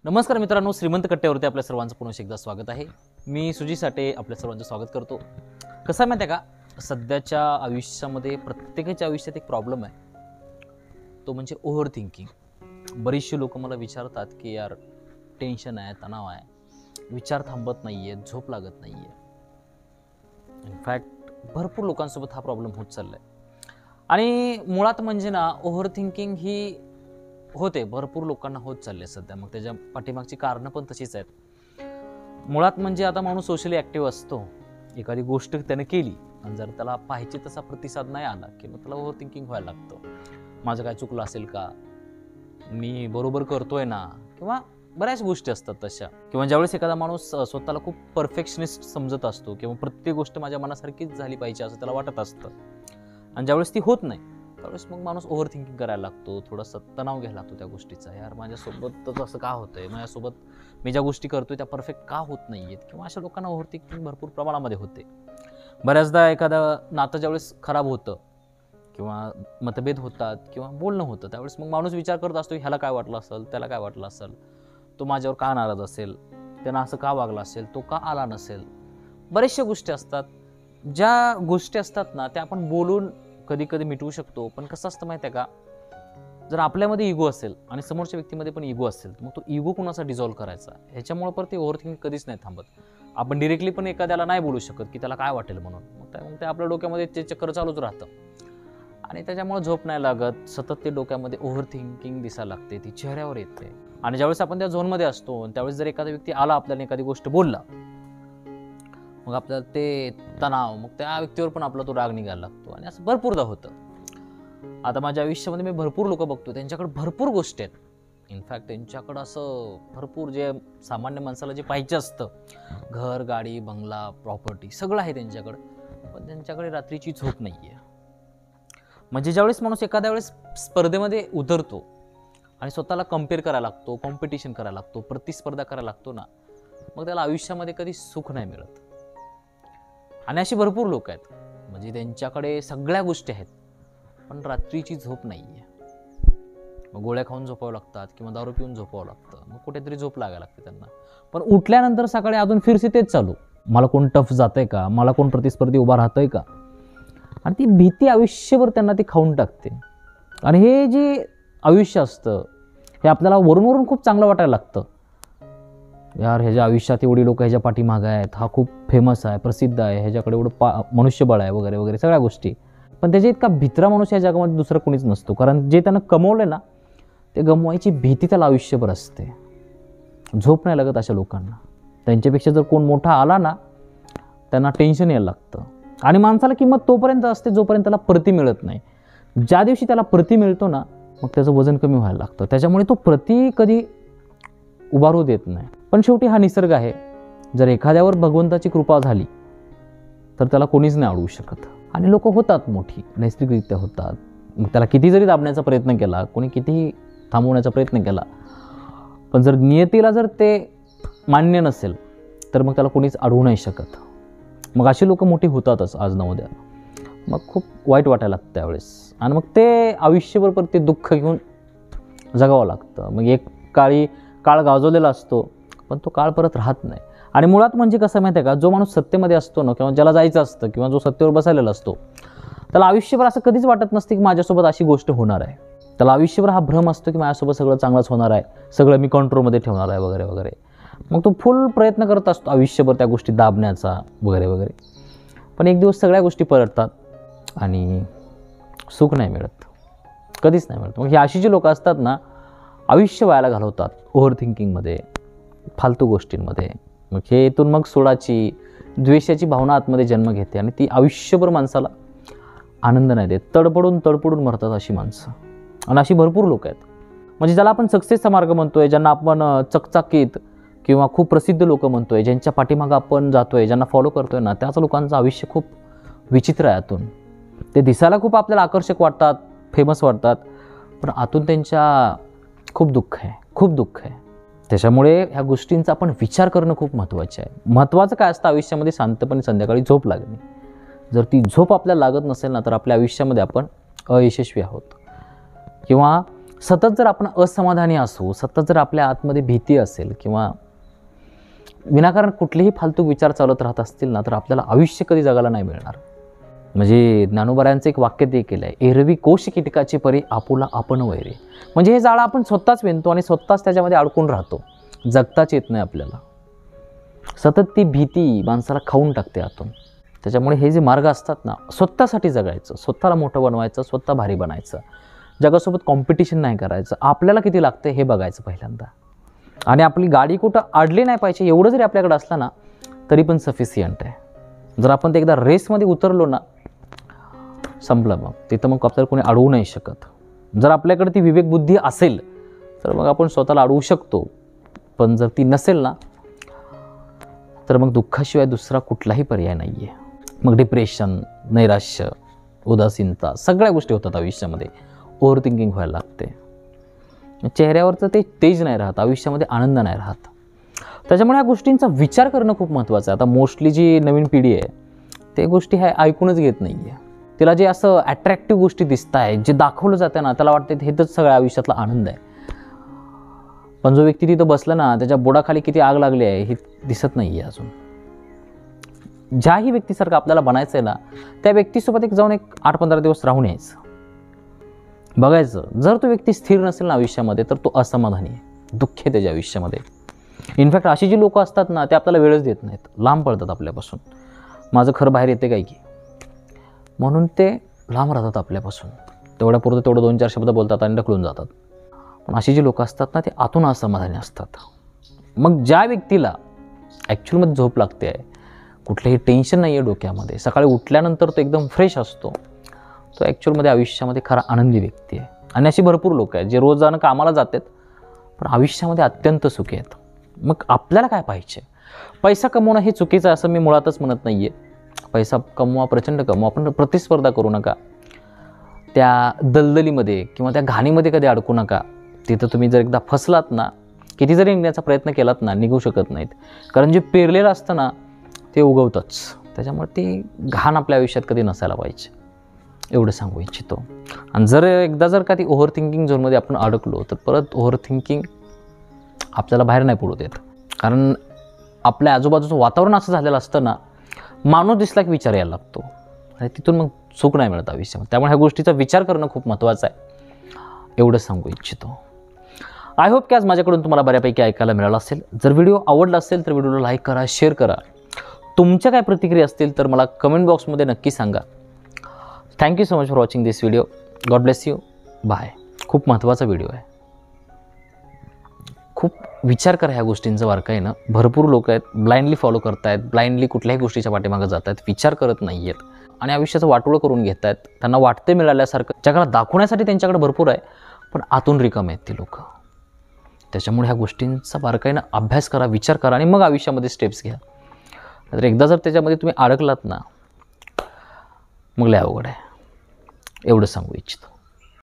नमस्कार मित्रांनो, श्रीमंत कट्ट्यावरती आपल्या सर्वांचं पुन्हा एकदा स्वागत आहे. मी सुजी साठे आपल्या सर्वांचं स्वागत करतो. कसं आहे माहिती आहे का, सध्याच्या आयुष्यामध्ये प्रत्येकाच्या आयुष्यात एक प्रॉब्लेम आहे, तो म्हणजे ओव्हर थिंकिंग. बरीचशी लोक मला विचारतात की यार टेन्शन आहे, तणाव आहे, विचार थांबत नाही आहे, झोप लागत नाही आहे. इनफॅक्ट भरपूर लोकांसोबत हा प्रॉब्लेम होत चालला आहे. आणि मुळात म्हणजे ना ओव्हर थिंकिंग ही होते, भरपूर लोकांना होत चालले सध्या. मग त्याच्या पाठीमागची कारणं पण तशीच आहेत. मुळात म्हणजे आता माणूस सोशली ॲक्टिव्ह असतो, एखादी गोष्ट त्याने केली आणि जर त्याला पाहिजे तसा प्रतिसाद नाही आला की मग त्याला ओव्हर थिंकिंग व्हायला लागतं. माझं काय चुकलं असेल का, मी बरोबर करतोय ना, किंवा बऱ्याच गोष्टी असतात तशा. किंवा ज्यावेळेस एखादा माणूस स्वतःला खूप परफेक्शनिस्ट समजत असतो किंवा प्रत्येक गोष्ट माझ्या मनासारखीच झाली पाहिजे असं त्याला वाटत असतं, आणि ज्यावेळेस ती होत नाही त्यावेळेस मग माणूस ओव्हर थिंकिंग करायला लागतो, थोडासा तणाव घ्यायला लागतो त्या गोष्टीचा. यार माझ्यासोबतच असं का होतंय, माझ्यासोबत मी ज्या गोष्टी करतोय त्या परफेक्ट का होत नाही आहेत, किंवा अशा लोकांना ओव्हर थिंकिंग भरपूर प्रमाणामध्ये होते. बऱ्याचदा एखादं नातं ज्यावेळेस खराब होतं किंवा मतभेद होतात किंवा बोलणं होतं, त्यावेळेस मग माणूस विचार करत असतो की ह्याला काय वाटलं असेल, त्याला काय वाटलं असेल, तो माझ्यावर का नाराज असेल, त्यानं असं का वागला असेल, तो का आला नसेल. बऱ्याचशा गोष्टी असतात, ज्या गोष्टी असतात ना त्या आपण बोलून कधी कधी मिटवू शकतो. पण कसं असतं माहिती आहे का, जर आपल्यामध्ये इगो असेल आणि समोरच्या व्यक्तीमध्ये पण इगो असेल, मग तो इगो कुणाचा डिझॉल्व्ह करायचा, ह्याच्यामुळे पण ते ओव्हर थिंकिंग कधीच नाही थांबत. आपण डिरेक्टली पण एखाद्याला नाही बोलू शकत की त्याला काय वाटेल म्हणून, मग ते आपल्या डोक्यामध्ये ते चक्कर चालूच राहतं आणि त्याच्यामुळे झोप नाही लागत. सतत ते डोक्यामध्ये ओव्हर थिंकिंग दिसायला लागते, ती चेहऱ्यावर येते. आणि ज्यावेळेस आपण त्या झोनमध्ये असतो त्यावेळेस जर एखादा व्यक्ती आला आपल्याला एखादी गोष्ट बोलला, मग आपल्याला ते तणाव, मग त्या व्यक्तीवर पण आपला तो राग निघायला लागतो. आणि असं भरपूरदा होतं. आता माझ्या आयुष्यामध्ये मी भरपूर लोक बघतो, त्यांच्याकडे भरपूर गोष्टी आहेत. इनफॅक्ट त्यांच्याकडं असं भरपूर जे सामान्य माणसाला जे पाहिजे असतं, घर, गाडी, बंगला, प्रॉपर्टी सगळं आहे त्यांच्याकडं, पण त्यांच्याकडे रात्रीची झोप नाही आहे. म्हणजे ज्यावेळेस माणूस एखाद्या वेळेस स्पर्धेमध्ये उतरतो आणि स्वतःला कम्पेअर करायला लागतो, कॉम्पिटिशन करायला लागतो, प्रतिस्पर्धा करायला लागतो ना, मग त्याला आयुष्यामध्ये कधी सुख नाही मिळत. आणि अशी भरपूर लोक आहेत, म्हणजे त्यांच्याकडे सगळ्या गोष्टी आहेत पण रात्रीची झोप नाही आहे. मग गोळ्या खाऊन झोपावं लागतात किंवा दारू पिऊन झोपावं लागतं, मग कुठेतरी झोप लागायला लागते त्यांना. पण उठल्यानंतर सकाळी अजून फिरसे तेच चालू, मला कोण टफ जातंय का, मला कोण प्रतिस्पर्धी उभा राहतोय का, आणि ती भीती आयुष्यभर त्यांना ती खाऊन टाकते. आणि हे जे आयुष्य असतं हे आपल्याला वरून खूप चांगलं वाटायला लागतं. यार ह्याच्या आयुष्यात एवढी लोक ह्याच्या पाठीमागं आहेत, हा खूप फेमस आहे, प्रसिद्ध आहे, ह्याच्याकडे एवढं मनुष्यबळ आहे वगैरे वगैरे सगळ्या गोष्टी. पण त्याच्या इतका भित्रा माणूस या जगामध्ये दुसरा कोणीच नसतो, कारण जे त्यानं कमवलं ना ते गमवायची भीती त्याला आयुष्यभर असते. झोप नाही लागत अशा लोकांना. त्यांच्यापेक्षा जर कोण मोठा आला ना त्यांना टेन्शन यायला लागतं. आणि माणसाला किंमत तोपर्यंत असते जोपर्यंत त्याला प्रति मिळत नाही. ज्या दिवशी त्याला प्रति मिळतो ना मग त्याचं वजन कमी व्हायला लागतं. त्याच्यामुळे तो प्रति कधी उभारू देत नाही. पण शेवटी हा निसर्ग आहे, जर एखाद्यावर भगवंताची कृपा झाली तर त्याला कोणीच नाही अडवू शकत. आणि लोक होतात मोठी, नैसर्गिकरित्या होतात. मग त्याला किती जरी दाबण्याचा प्रयत्न केला, कोणी कितीही थांबवण्याचा प्रयत्न केला, पण जर नियतीला जर ते मान्य नसेल तर मग त्याला कोणीच अडवू नाही शकत. मग अशी लोक मोठी होतातच आज ना उद्या. मग खूप वाईट वाटायला लागतं त्यावेळेस, आणि मग ते आयुष्यभर परत ते दुःख घेऊन जगावं लागतं. मग एक काळ गाजवलेला असतो पण तो काळ परत राहत नाही. आणि मुळात म्हणजे कसं माहिती आहे का, जो माणूस सत्तेमध्ये असतो ना, किंवा ज्याला जायचं असतं किंवा जो सत्तेवर बसायलेला असतो, त्याला आयुष्यभर असं कधीच वाटत नसते की माझ्यासोबत अशी गोष्ट होणार आहे. त्याला आयुष्यभर हा भ्रम असतो की माझ्यासोबत सगळं चांगलंच होणार आहे, सगळं मी कंट्रोलमध्ये ठेवणार आहे वगैरे वगैरे. मग तो फुल प्रयत्न करत असतो आयुष्यभर त्या गोष्टी दाबण्याचा वगैरे वगैरे. पण एक दिवस सगळ्या गोष्टी परततात आणि सुख नाही मिळत, कधीच नाही मिळत. मग ही अशी जी लोक असतात ना आयुष्य वायाला घालवतात ओव्हर थिंकिंगमध्ये, फालतू गोष्टींमध्ये. मग हे इथून मग सोडाची, द्वेषाची भावना आतमध्ये जन्म घेते आणि ती आयुष्यभर माणसाला आनंद नाही देत. तडपडून मरतात अशी माणसं. आणि अशी भरपूर लोक आहेत. म्हणजे ज्याला आपण सक्सेसचा मार्ग म्हणतोय, ज्यांना आपण चकचाकीत किंवा खूप प्रसिद्ध लोक म्हणतोय, ज्यांच्या पाठीमागं आपण जातोय, ज्यांना फॉलो करतोय ना, त्याच लोकांचं आयुष्य खूप विचित्र आहे आतून. ते दिसायला खूप आपल्याला आकर्षक वाटतात, फेमस वाटतात, पण आतून त्यांच्या खूप दुःख आहे. त्याच्यामुळे ह्या गोष्टींचा आपण विचार करणं खूप महत्त्वाचं आहे. महत्त्वाचं काय असतं आयुष्यामध्ये, शांतपणे संध्याकाळी झोप लागणे. जर ती झोप आपल्याला लागत नसेल ना तर आपल्या आयुष्यामध्ये आपण अयशस्वी आहोत. किंवा सतत जर आपण असमाधानी असू, सतत जर आपल्या आतमध्ये भीती असेल किंवा विनाकारण कुठलेही फालतू विचार चालत राहत असतील ना, तर आपल्याला आयुष्य कधी जगायला नाही मिळणार. म्हणजे ज्ञानोबारायांचं एक वाक्य ते केलं आहे, एरवी कोश कीटकाची परी आपुला आपण वैरे. म्हणजे हे जाळं आपण स्वतःच विणतो आणि स्वतःच त्याच्यामध्ये अडकून राहतो, जगताच येत नाही आपल्याला. सतत ती भीती माणसाला खाऊन टाकते आतून. त्याच्यामुळे हे जे मार्ग असतात ना, स्वतःसाठी जगायचं, स्वतःला मोठं बनवायचं, स्वतः भारी बनायचं, जगासोबत कॉम्पिटिशन नाही करायचं, आपल्याला किती लागतं हे बघायचं पहिल्यांदा. आणि आपली गाडी कुठं अडली नाही पाहिजे एवढं जरी आपल्याकडे असलं ना तरी पण सफिशियंट आहे. जर आपण ते एकदा रेसमध्ये उतरलो ना, संपलं. मग तिथं मग आपल्याला कोणी अडवू नाही शकत. जर आपल्याकडे ती विवेकबुद्धी असेल तर मग आपण स्वतःला अडवू शकतो, पण जर ती नसेल ना तर मग दुःखाशिवाय दुसरा कुठलाही पर्याय नाही आहे. मग डिप्रेशन, नैराश्य, उदासीनता सगळ्या गोष्टी होतात आयुष्यामध्ये. ओव्हर थिंकिंग व्हायला लागते. चेहऱ्यावरचं ते तेज नाही राहत, आयुष्यामध्ये आनंद नाही राहत. त्याच्यामुळे ह्या गोष्टींचा विचार करणं खूप महत्त्वाचं आहे. आता मोस्टली जी नवीन पिढी आहे ते गोष्टी ह्या ऐकूनच घेत नाही आहे. तिला जे असं ॲट्रॅक्टिव्ह गोष्टी दिसत आहे, जे दाखवलं जातं ना, त्याला वाटतं हे तर सगळ्या आयुष्यातला आनंद आहे. पण जो व्यक्ती तिथं बसला ना, त्याच्या बोडाखाली किती आग लागली आहे हे दिसत नाही आहे अजून. ज्याही व्यक्तीसारखं आपल्याला बनायचं आहे ना, त्या व्यक्तीसोबत जाऊन 8-15 दिवस राहून यायचं, बघायचं. जर तो व्यक्ती स्थिर नसेल ना आयुष्यामध्ये तर तो असमाधानी आहे, दुःख आहे त्याच्या आयुष्यामध्ये. इनफॅक्ट अशी जी लोकं असतात ना ते आपल्याला वेळच देत नाहीत, लांब पडतात आपल्यापासून. माझं खरं बाहेर येते काय की, म्हणून ते लांब राहतात आपल्यापासून. तेवढ्यापुरतं तेवढं 2-4 शब्द बोलतात आणि ढकलून जातात. पण अशी जी लोकं असतात ना ते आतून असमाधानी असतात. मग ज्या व्यक्तीला ॲक्च्युअलमध्ये झोप लागते आहे, कुठलंही टेन्शन नाही आहे डोक्यामध्ये, सकाळी उठल्यानंतर तो एकदम फ्रेश असतो, तो ॲक्च्युअलमध्ये आयुष्यामध्ये खरा आनंदी व्यक्ती आहे. आणि अशी भरपूर लोक आहेत जे रोजानं कामाला जातात पण आयुष्यामध्ये अत्यंत सुखी आहेत. मग आपल्याला काय पाहिजे? पैसा कमवणं हे चुकीचं आहे असं मी मुळातच म्हणत नाही आहे. पैसा कमवा, प्रचंड कमवा, पण प्रतिस्पर्धा करू नका. त्या दलदलीमध्ये किंवा त्या घाणीमध्ये कधी अडकू नका. तिथं तुम्ही जर एकदा फसलात ना, किती जरी निघण्याचा प्रयत्न केलात ना, निघू शकत नाहीत. कारण जे पेरलेलं असतं ना ते उगवतंच. त्याच्यामुळे ती घाण आपल्या आयुष्यात कधी नसायला पाहिजे, एवढं सांगू इच्छितो. आणि जर एकदा जर का ती ओव्हर थिंकिंग झोनमध्ये आपण अडकलो तर परत ओव्हर थिंकिंग आपल्याला बाहेर नाही पडू देत. कारण आपल्या आजूबाजूचं वातावरण असं झालेलं असतं ना, माणूस दिसला की विचार यायला लागतो आणि तिथून मग सुख नाही मिळत आयुष्यामध्ये. त्यामुळे ह्या गोष्टीचा विचार करणं खूप महत्त्वाचं आहे, एवढं सांगू इच्छितो. आय होप की आज माझ्याकडून तुम्हाला बऱ्यापैकी ऐकायला मिळालं असेल. जर व्हिडिओ आवडला असेल तर व्हिडिओला लाईक करा, शेअर करा. तुमच्या काय प्रतिक्रिया असतील तर मला कमेंट बॉक्समध्ये नक्की सांगा. Thank you so much for watching this video. God bless you. Bye. खूप महत्त्वाचा व्हिडिओ आहे. खूप विचार करा ह्या गोष्टींचं बारकाईनं. भरपूर लोक आहेत ब्लाइंडली फॉलो करत आहेत, ब्लाइंडली कुठल्याही गोष्टीच्या पाठीमागं जात आहेत, विचार करत नाही आहेत आणि आयुष्याचं वाटोळं करून घेत आहेत. त्यांना वाटते मिळाल्यासारखं, जगाला दाखवण्यासाठी त्यांच्याकडे भरपूर आहे पण आतून रिकामे आहेत ती लोकं. त्याच्यामुळे ह्या गोष्टींचा बारकाईनं अभ्यास करा, विचार करा आणि मग आयुष्यामध्ये स्टेप्स घ्या. तर एकदा जर त्याच्यामध्ये तुम्ही अडकलात ना मग लय अवघड आहे, एवढं सांगू इच्छितो.